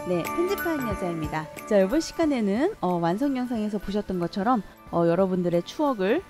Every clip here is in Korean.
네, 편집하는 여자입니다. 자, 이번 시간에는 완성 영상에서 보셨던 것처럼 여러분들의 추억을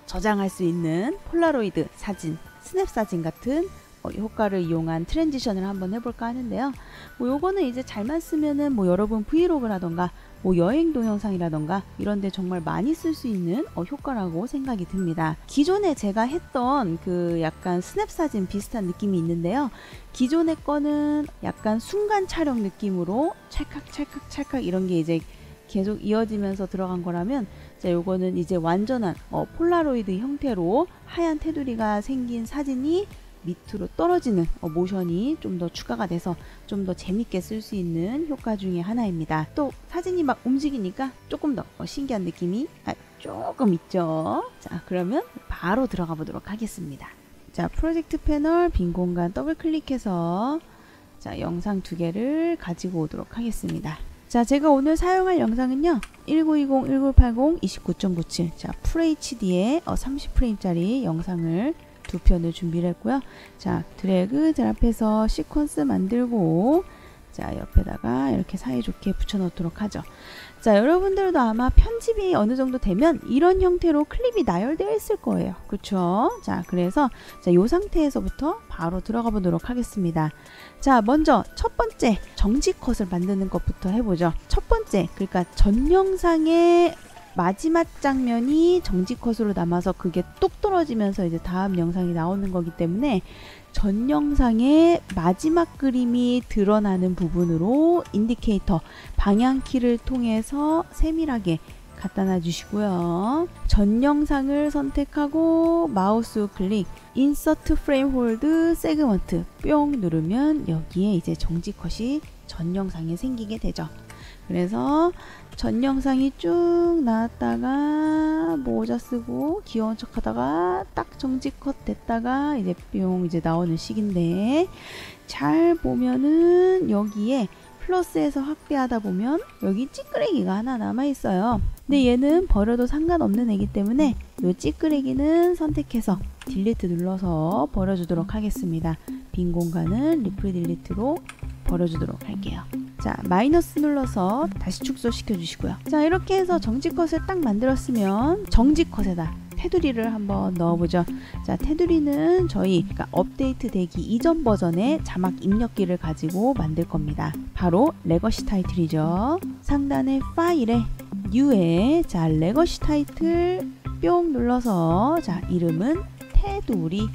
저장할 수 있는 폴라로이드 사진, 스냅 사진 같은 효과를 이용한 트랜지션을 한번 해볼까 하는데요. 요거는 이제 잘만 쓰면은 여러분 브이로그라던가 여행 동영상이라던가 이런데 정말 많이 쓸 수 있는 효과라고 생각이 듭니다. 기존에 제가 했던 그 약간 스냅 사진 비슷한 느낌이 있는데요. 기존의 거는 약간 순간 촬영 느낌으로 찰칵 찰칵 찰칵 이런 게 이제 계속 이어지면서 들어간 거라면, 자, 요거는 이제 완전한 폴라로이드 형태로 하얀 테두리가 생긴 사진이 밑으로 떨어지는 모션이 좀 더 추가가 돼서 좀 더 재밌게 쓸 수 있는 효과 중에 하나입니다. 또 사진이 막 움직이니까 조금 더 신기한 느낌이 조금 있죠. 자, 그러면 바로 들어가 보도록 하겠습니다. 자, 프로젝트 패널 빈 공간 더블 클릭해서 자, 영상 두 개를 가지고 오도록 하겠습니다. 자, 제가 오늘 사용할 영상은요, 1920, 1980, 29.97, 자, FHD의 30프레임짜리 영상을 두 편을 준비를 했고요. 자, 드래그 드랍해서 시퀀스 만들고, 자, 옆에다가 이렇게 사이좋게 붙여 넣도록 하죠. 자, 여러분들도 아마 편집이 어느 정도 되면 이런 형태로 클립이 나열되어 있을 거예요. 그쵸? 자, 그래서 자, 요 상태에서부터 바로 들어가 보도록 하겠습니다. 자, 먼저 첫 번째 정지 컷을 만드는 것부터 해보죠. 첫 번째, 그러니까 전 영상의 마지막 장면이 정지 컷으로 남아서 그게 뚝 떨어지면서 이제 다음 영상이 나오는 거기 때문에 전 영상의 마지막 그림이 드러나는 부분으로 인디케이터 방향키를 통해서 세밀하게 갖다 놔 주시고요. 전 영상을 선택하고 마우스 클릭 인서트 프레임 홀드 세그먼트 뿅 누르면 여기에 이제 정지 컷이 전 영상에 생기게 되죠. 그래서 전 영상이 쭉 나왔다가 모자 쓰고 귀여운 척 하다가 딱 정지컷 됐다가 이제 뿅 이제 나오는 식인데, 잘 보면은 여기에 플러스에서 확대하다 보면 여기 찌끄레기가 하나 남아 있어요. 근데 얘는 버려도 상관없는 애기 때문에 이 찌끄레기는 선택해서 딜리트 눌러서 버려주도록 하겠습니다. 빈 공간은 리플 딜리트로 버려주도록 할게요. 자, 마이너스 눌러서 다시 축소시켜 주시고요. 자, 이렇게 해서 정지컷을 딱 만들었으면 정지컷에다 테두리를 한번 넣어보죠. 자, 테두리는 저희 업데이트 되기 이전 버전의 자막 입력기를 가지고 만들 겁니다. 바로 레거시 타이틀이죠. 상단의 파일에 U에 자, 레거시 타이틀 뿅 눌러서 자, 이름은 테두리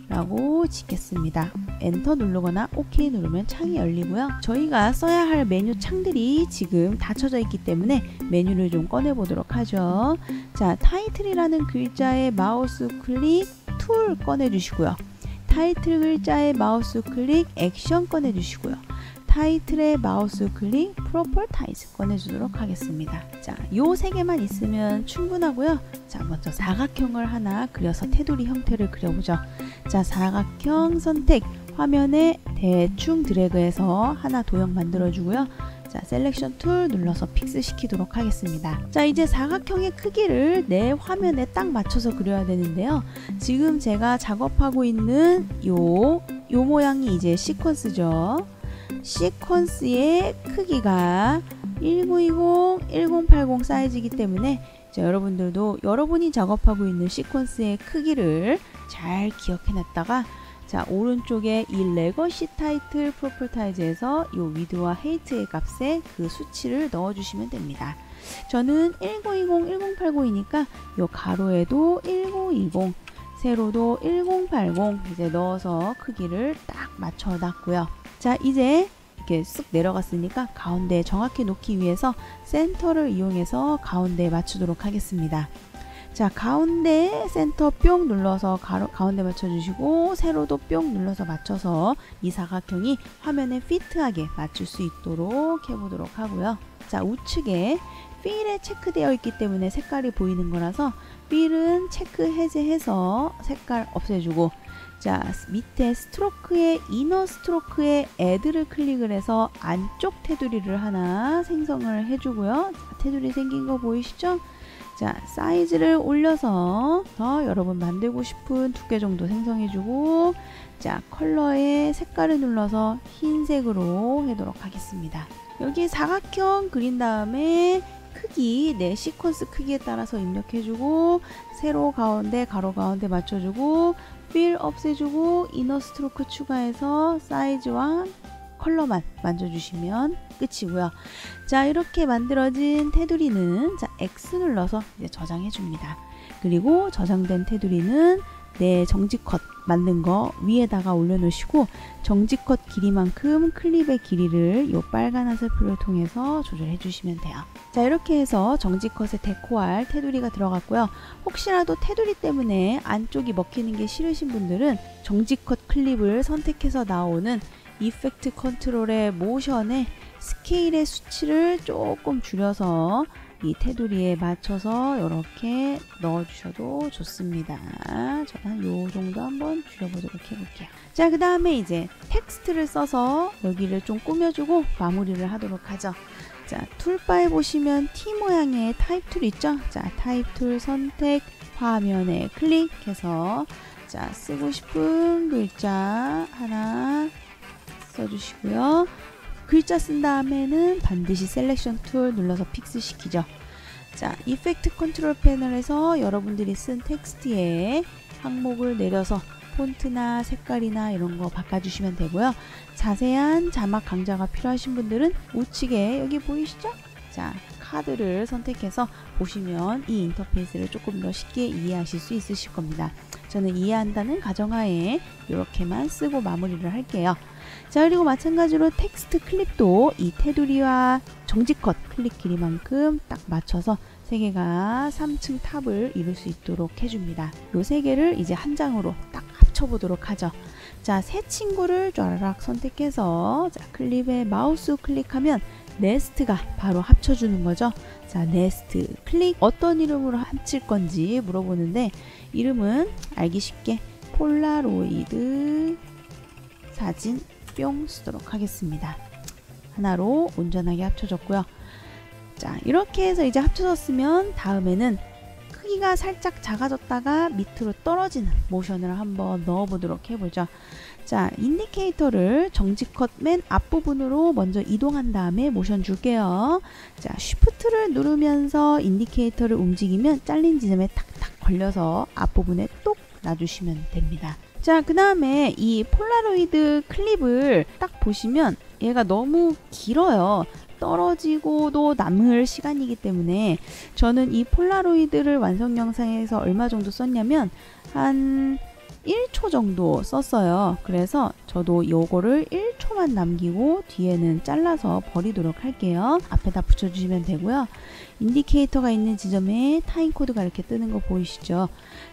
라고 짓겠습니다. 엔터 누르거나 OK 누르면 창이 열리고요. 저희가 써야 할 메뉴 창들이 지금 닫혀져 있기 때문에 메뉴를 좀 꺼내 보도록 하죠. 자, 타이틀이라는 글자에 마우스 클릭 툴 꺼내 주시고요. 타이틀 글자에 마우스 클릭 액션 꺼내 주시고요. 타이틀에 마우스 클릭 프로퍼타이즈 꺼내주도록 하겠습니다. 자, 요 세 개만 있으면 충분하고요. 자, 먼저 사각형을 하나 그려서 테두리 형태를 그려보죠. 자, 사각형 선택, 화면에 대충 드래그해서 하나 도형 만들어주고요. 자, 셀렉션 툴 눌러서 픽스 시키도록 하겠습니다. 자, 이제 사각형의 크기를 내 화면에 딱 맞춰서 그려야 되는데요. 지금 제가 작업하고 있는 요 모양이 이제 시퀀스죠. 시퀀스의 크기가 1920, 1080 사이즈이기 때문에 자, 여러분들도 여러분이 작업하고 있는 시퀀스의 크기를 잘 기억해 놨다가 자, 오른쪽에 이 레거시 타이틀 프로퍼타이즈에서 요 위드와 헤이트의 값에 그 수치를 넣어 주시면 됩니다. 저는 1920, 1080이니까 요 가로에도 1920, 세로도 1080 이제 넣어서 크기를 딱 맞춰 놨고요. 자, 이제 이렇게 쓱 내려갔으니까 가운데에 정확히 놓기 위해서 센터를 이용해서 가운데에 맞추도록 하겠습니다. 자, 가운데 센터 뿅 눌러서 가운데 맞춰주시고 세로도 뿅 눌러서 맞춰서 이 사각형이 화면에 피트하게 맞출 수 있도록 해보도록 하고요. 자, 우측에 필에 체크되어 있기 때문에 색깔이 보이는 거라서 필은 체크 해제해서 색깔 없애주고, 자, 밑에 스트로크의 이너 스트로크에 애드를 클릭을 해서 안쪽 테두리를 하나 생성을 해주고요. 자, 테두리 생긴 거 보이시죠? 자, 사이즈를 올려서 여러분 만들고 싶은 두께 정도 생성해주고, 자, 컬러의 색깔을 눌러서 흰색으로 해도록 하겠습니다. 여기 사각형 그린 다음에 크기, 내 시퀀스 크기에 따라서 입력해주고, 세로 가운데, 가로 가운데 맞춰주고, 필 없애주고, 이너 스트로크 추가해서 사이즈와 컬러만 만져주시면 끝이고요. 자, 이렇게 만들어진 테두리는 자, X 눌러서 이제 저장해줍니다. 그리고 저장된 테두리는 내 정지컷 만든 거 위에다가 올려놓으시고, 정지컷 길이만큼 클립의 길이를 이 빨간 화살표를 통해서 조절해 주시면 돼요. 자, 이렇게 해서 정지컷에 데코할 테두리가 들어갔고요. 혹시라도 테두리 때문에 안쪽이 먹히는 게 싫으신 분들은 정지컷 클립을 선택해서 나오는 이펙트 컨트롤의 모션에 스케일의 수치를 조금 줄여서 이 테두리에 맞춰서 이렇게 넣어주셔도 좋습니다. 저는 요 정도 한번 줄여보도록 해볼게요. 자, 그 다음에 이제 텍스트를 써서 여기를 좀 꾸며주고 마무리를 하도록 하죠. 자, 툴바에 보시면 T 모양의 타입 툴 있죠? 자, 타입 툴 선택, 화면에 클릭해서 자, 쓰고 싶은 글자 하나 써주시고요. 글자 쓴 다음에는 반드시 셀렉션 툴 눌러서 픽스 시키죠. 자, 이펙트 컨트롤 패널에서 여러분들이 쓴 텍스트에 항목을 내려서 폰트나 색깔이나 이런 거 바꿔주시면 되고요. 자세한 자막 강좌가 필요하신 분들은 우측에 여기 보이시죠? 자, 카드를 선택해서 보시면 이 인터페이스를 조금 더 쉽게 이해하실 수 있으실 겁니다. 저는 이해한다는 가정하에 이렇게만 쓰고 마무리를 할게요. 자, 그리고 마찬가지로 텍스트 클립도 이 테두리와 정지컷 클립 길이만큼 딱 맞춰서 3개가 3층 탑을 이룰 수 있도록 해줍니다. 이 3개를 이제 한 장으로 딱 합쳐보도록 하죠. 자, 새 친구를 쫘라락 선택해서 자, 클립에 마우스 클릭하면 네스트가 바로 합쳐주는 거죠. 자, 네스트 클릭. 어떤 이름으로 합칠 건지 물어보는데 이름은 알기 쉽게 폴라로이드 사진 뿅 쓰도록 하겠습니다. 하나로 온전하게 합쳐졌고요. 자, 이렇게 해서 이제 합쳐졌으면 다음에는 크기가 살짝 작아졌다가 밑으로 떨어지는 모션을 한번 넣어보도록 해보죠. 자, 인디케이터를 정지컷 맨 앞부분으로 먼저 이동한 다음에 모션 줄게요. 자, 쉬프트를 누르면서 인디케이터를 움직이면 잘린 지점에 탁탁 걸려서 앞부분에 똑 놔주시면 됩니다. 자, 그 다음에 이 폴라로이드 클립을 딱 보시면 얘가 너무 길어요. 떨어지고도 남을 시간이기 때문에 저는 이 폴라로이드를 완성 영상에서 얼마 정도 썼냐면 한 1초 정도 썼어요. 그래서 저도 요거를 1초만 남기고 뒤에는 잘라서 버리도록 할게요. 앞에다 붙여주시면 되고요. 인디케이터가 있는 지점에 타임코드가 이렇게 뜨는 거 보이시죠?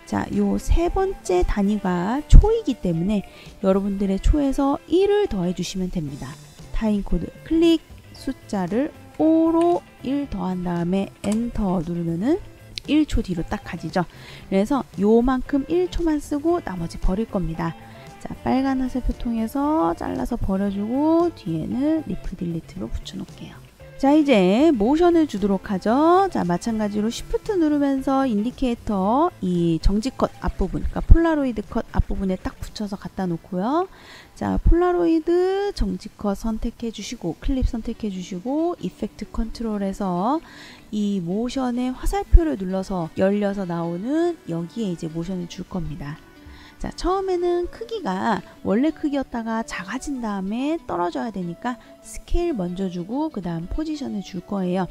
자, 요 3번째 단위가 초이기 때문에 여러분들의 초에서 1을 더해 주시면 됩니다. 타임코드 클릭, 숫자를 5로 1 더한 다음에 엔터 누르면은 1초 뒤로 딱 가지죠. 그래서 요만큼 1초만 쓰고 나머지 버릴 겁니다. 자, 빨간 화살표 통해서 잘라서 버려주고 뒤에는 리프 딜리트로 붙여놓을게요. 자, 이제 모션을 주도록 하죠. 자, 마찬가지로 쉬프트 누르면서 인디케이터 이 정지컷 앞부분, 그러니까 폴라로이드 컷 앞부분에 딱 붙여서 갖다 놓고요. 자, 폴라로이드 정지컷 선택해 주시고 클립 선택해 주시고 이펙트 컨트롤에서 이 모션의 화살표를 눌러서 열려서 나오는 여기에 이제 모션을 줄 겁니다. 자, 처음에는 크기가 원래 크기였다가 작아진 다음에 떨어져야 되니까 스케일 먼저 주고 그 다음 포지션을 줄 거예요.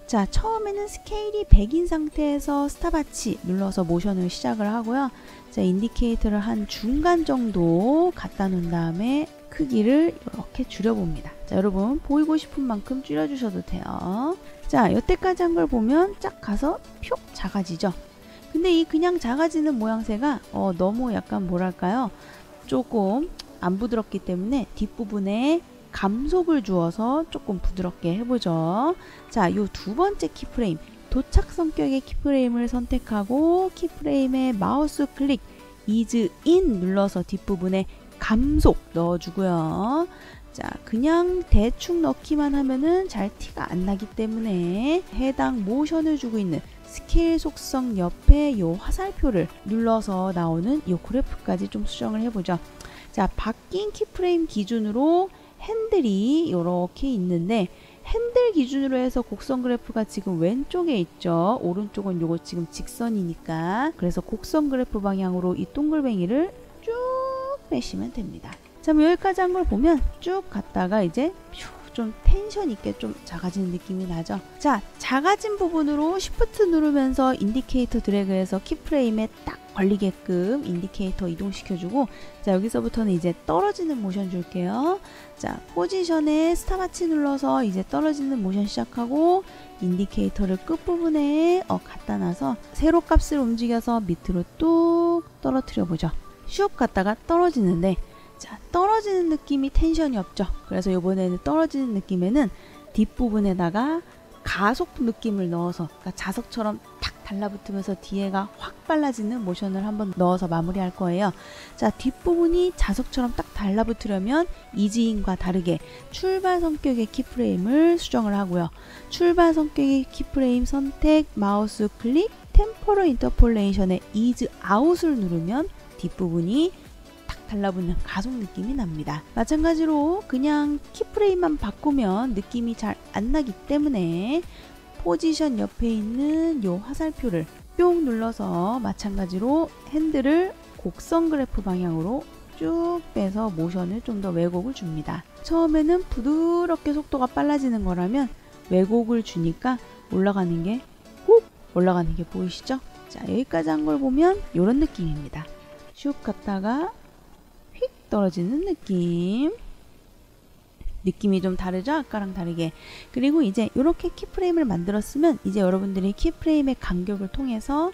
자, 처음에는 스케일이 100인 상태에서 스탑워치 눌러서 모션을 시작을 하고요. 자, 인디케이터를 한 중간 정도 갖다 놓은 다음에 크기를 이렇게 줄여봅니다. 자, 여러분 보이고 싶은 만큼 줄여주셔도 돼요. 자, 여태까지 한 걸 보면 쫙 가서 표 작아지죠. 근데 이 그냥 작아지는 모양새가 너무 약간 뭐랄까요, 조금 안 부드럽기 때문에 뒷부분에 감속을 주어서 조금 부드럽게 해보죠. 자, 요 2번째 키프레임, 도착 성격의 키프레임을 선택하고 키프레임에 마우스 클릭 이즈 인 눌러서 뒷부분에 감속 넣어주고요. 자, 그냥 대충 넣기만 하면은 잘 티가 안 나기 때문에 해당 모션을 주고 있는 스케일 속성 옆에 요 화살표를 눌러서 나오는 요 그래프까지 좀 수정을 해보죠. 자, 바뀐 키프레임 기준으로 핸들이 이렇게 있는데 핸들 기준으로 해서 곡선 그래프가 지금 왼쪽에 있죠. 오른쪽은 요거 지금 직선이니까. 그래서 곡선 그래프 방향으로 이 동글뱅이를 쭉 빼시면 됩니다. 자, 뭐 여기까지 한 걸 보면 쭉 갔다가 이제 좀 텐션 있게 좀 작아지는 느낌이 나죠. 자, 작아진 부분으로 Shift 누르면서 인디케이터 드래그해서 키프레임에 딱 걸리게끔 인디케이터 이동시켜주고, 자, 여기서부터는 이제 떨어지는 모션 줄게요. 자, 포지션에 스탑워치 눌러서 이제 떨어지는 모션 시작하고 인디케이터를 끝부분에 갖다 놔서 세로 값을 움직여서 밑으로 뚝 떨어뜨려 보죠. 슉 갔다가 떨어지는데, 자, 떨어지는 느낌이 텐션이 없죠. 그래서 이번에는 떨어지는 느낌에는 뒷부분에다가 가속 느낌을 넣어서, 그러니까 자석처럼 탁 달라붙으면서 뒤에가 확 빨라지는 모션을 한번 넣어서 마무리할 거예요. 자, 뒷부분이 자석처럼 딱 달라붙으려면 이지인과 다르게 출발 성격의 키프레임을 수정을 하고요. 출발 성격의 키프레임 선택, 마우스 클릭, 템포럴 인터폴레이션의 이즈 아웃을 누르면 뒷부분이 달라붙는 가속 느낌이 납니다. 마찬가지로 그냥 키프레임만 바꾸면 느낌이 잘 안 나기 때문에 포지션 옆에 있는 요 화살표를 뿅 눌러서 마찬가지로 핸들을 곡선 그래프 방향으로 쭉 빼서 모션을 좀 더 왜곡을 줍니다. 처음에는 부드럽게 속도가 빨라지는 거라면 왜곡을 주니까 올라가는 게 훅 올라가는 게 보이시죠? 자, 여기까지 한 걸 보면 이런 느낌입니다. 슉 갔다가 떨어지는 느낌이 좀 다르죠? 아까랑 다르게. 그리고 이제 이렇게 키프레임을 만들었으면 이제 여러분들이 키프레임의 간격을 통해서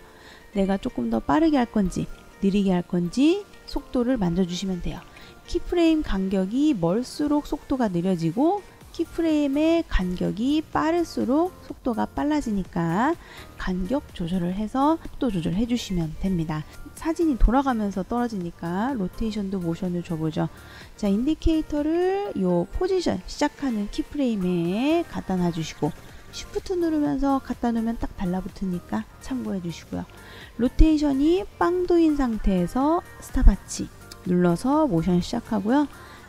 내가 조금 더 빠르게 할 건지 느리게 할 건지 속도를 만져주시면 돼요. 키프레임 간격이 멀수록 속도가 느려지고 키프레임의 간격이 빠를수록 속도가 빨라지니까 간격 조절을 해서 속도 조절해 주시면 됩니다. 사진이 돌아가면서 떨어지니까 로테이션도 모션을 줘보죠. 자, 인디케이터를 요 포지션 시작하는 키프레임에 갖다 놔주시고 Shift 누르면서 갖다 놓으면 딱 달라붙으니까 참고해 주시고요. 로테이션이 빵도인 상태에서 스탑워치 눌러서 모션 시작하고요.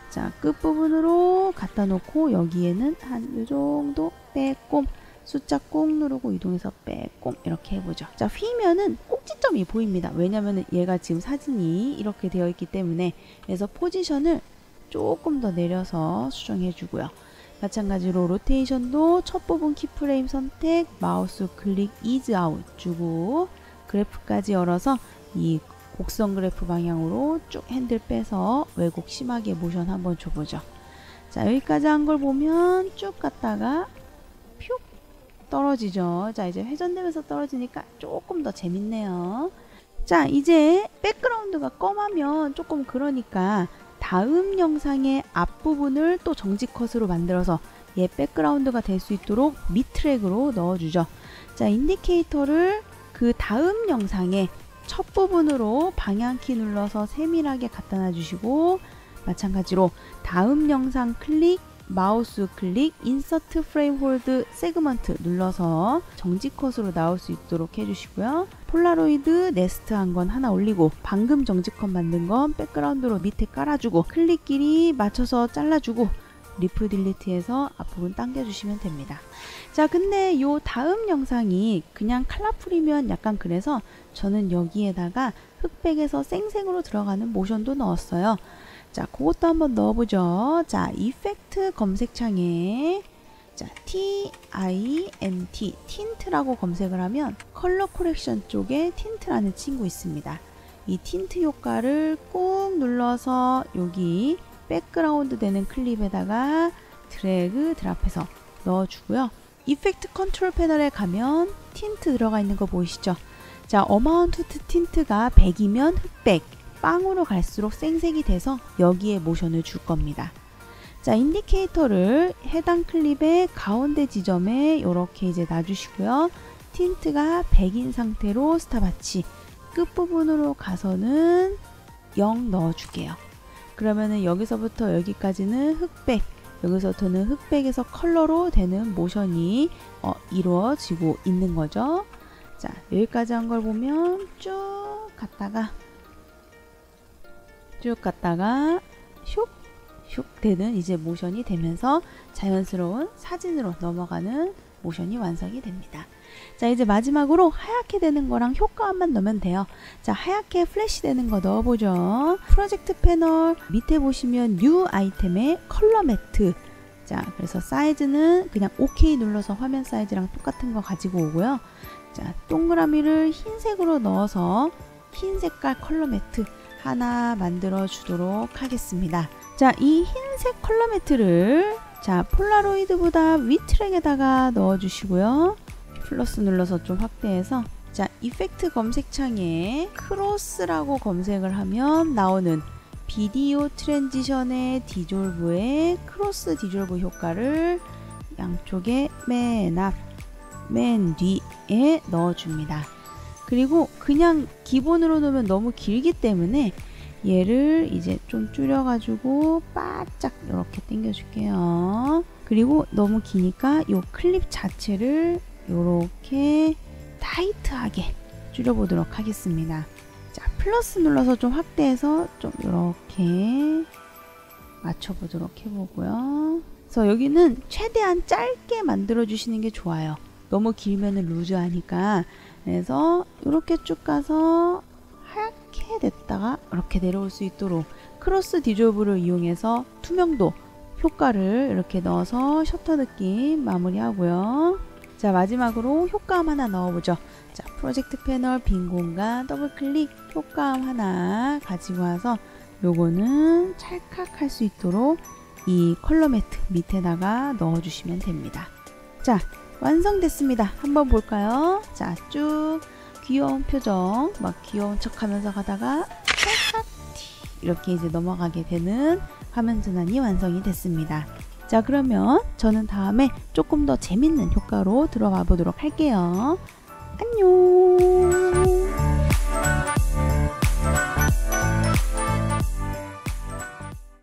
자, 끝부분으로 갖다 놓고 여기에는 한 요정도 빼꼼 숫자 꼭 누르고 이동해서 빼꼼 이렇게 해보죠. 자, 휘면은 꼭지점이 보입니다. 왜냐면은 얘가 지금 사진이 이렇게 되어 있기 때문에. 그래서 포지션을 조금 더 내려서 수정해 주고요. 마찬가지로 로테이션도 첫 부분 키프레임 선택, 마우스 클릭 이즈 아웃 주고 그래프까지 열어서 이 곡선 그래프 방향으로 쭉 핸들 빼서 왜곡 심하게 모션 한번 줘보죠. 자, 여기까지 한 걸 보면 쭉 갔다가 퓨 떨어지죠. 자, 이제 회전되면서 떨어지니까 조금 더 재밌네요. 자, 이제 백그라운드가 검하면 조금 그러니까 다음 영상의 앞부분을 또 정지 컷으로 만들어서 얘 백그라운드가 될 수 있도록 밑 트랙으로 넣어주죠. 자, 인디케이터를 그 다음 영상에 첫 부분으로 방향키 눌러서 세밀하게 갖다 놔주시고 마찬가지로 다음 영상 클릭, 마우스 클릭, 인서트 프레임 홀드 세그먼트 눌러서 정지 컷으로 나올 수 있도록 해주시고요. 폴라로이드 네스트 한 건 하나 올리고 방금 정지 컷 만든 건 백그라운드로 밑에 깔아주고 클릭 길이 맞춰서 잘라주고 리프 딜리트해서 앞부분 당겨주시면 됩니다. 자, 근데 요 다음 영상이 그냥 컬러풀이면 약간 그래서 저는 여기에다가 흑백에서 생생으로 들어가는 모션도 넣었어요. 자, 그것도 한번 넣어보죠. 자, 이펙트 검색창에 자, TINT, 틴트라고 검색을 하면 컬러 코렉션 쪽에 틴트라는 친구 있습니다. 이 틴트 효과를 꾹 눌러서 여기 백그라운드 되는 클립에다가 드래그 드랍해서 넣어주고요. 이펙트 컨트롤 패널에 가면 틴트 들어가 있는 거 보이시죠? 자, 어마운트 틴트가 100이면 흑백, 빵으로 갈수록 생색이 돼서 여기에 모션을 줄 겁니다. 자, 인디케이터를 해당 클립의 가운데 지점에 이렇게 이제 놔주시고요. 틴트가 100인 상태로 스탑워치 끝부분으로 가서는 0 넣어줄게요. 그러면은 여기서부터 여기까지는 흑백, 여기서부터는 흑백에서 컬러로 되는 모션이 이루어지고 있는 거죠. 자, 여기까지 한 걸 보면 쭉 갔다가 슉슉 되는 이제 모션이 되면서 자연스러운 사진으로 넘어가는 모션이 완성이 됩니다. 자, 이제 마지막으로 하얗게 되는 거랑 효과음만 넣으면 돼요. 자, 하얗게 플래시 되는 거 넣어보죠. 프로젝트 패널 밑에 보시면 뉴 아이템에 컬러 매트. 자, 그래서 사이즈는 그냥 OK 눌러서 화면 사이즈랑 똑같은 거 가지고 오고요. 자, 동그라미를 흰색으로 넣어서 흰 색깔 컬러 매트 하나 만들어 주도록 하겠습니다. 자, 이 흰색 컬러 매트를 자, 폴라로이드보다 위 트랙에다가 넣어 주시고요. 플러스 눌러서 좀 확대해서 자, 이펙트 검색창에 크로스라고 검색을 하면 나오는 비디오 트랜지션의 디졸브의 크로스 디졸브 효과를 양쪽에 맨 앞, 맨 뒤에 넣어줍니다. 그리고 그냥 기본으로 넣으면 너무 길기 때문에 얘를 이제 좀 줄여가지고 바짝 이렇게 당겨줄게요. 그리고 너무 기니까 이 클립 자체를 이렇게 타이트하게 줄여보도록 하겠습니다. 자, 플러스 눌러서 좀 확대해서 좀 이렇게 맞춰보도록 해보고요. 그래서 여기는 최대한 짧게 만들어 주시는 게 좋아요. 너무 길면은 루즈하니까. 그래서 이렇게 쭉 가서 하얗게 됐다가 이렇게 내려올 수 있도록 크로스 디졸브를 이용해서 투명도 효과를 이렇게 넣어서 셔터 느낌 마무리하고요. 자, 마지막으로 효과음 하나 넣어보죠. 자, 프로젝트 패널 빈 공간 더블 클릭 효과음 하나 가지고 와서 요거는 찰칵 할 수 있도록 이 컬러 매트 밑에다가 넣어주시면 됩니다. 자, 완성됐습니다. 한번 볼까요? 자, 쭉 귀여운 표정 막 귀여운 척 하면서 가다가 찰칵 이렇게 이제 넘어가게 되는 화면 전환이 완성이 됐습니다. 자, 그러면 저는 다음에 조금 더 재밌는 효과로 들어가 보도록 할게요. 안녕.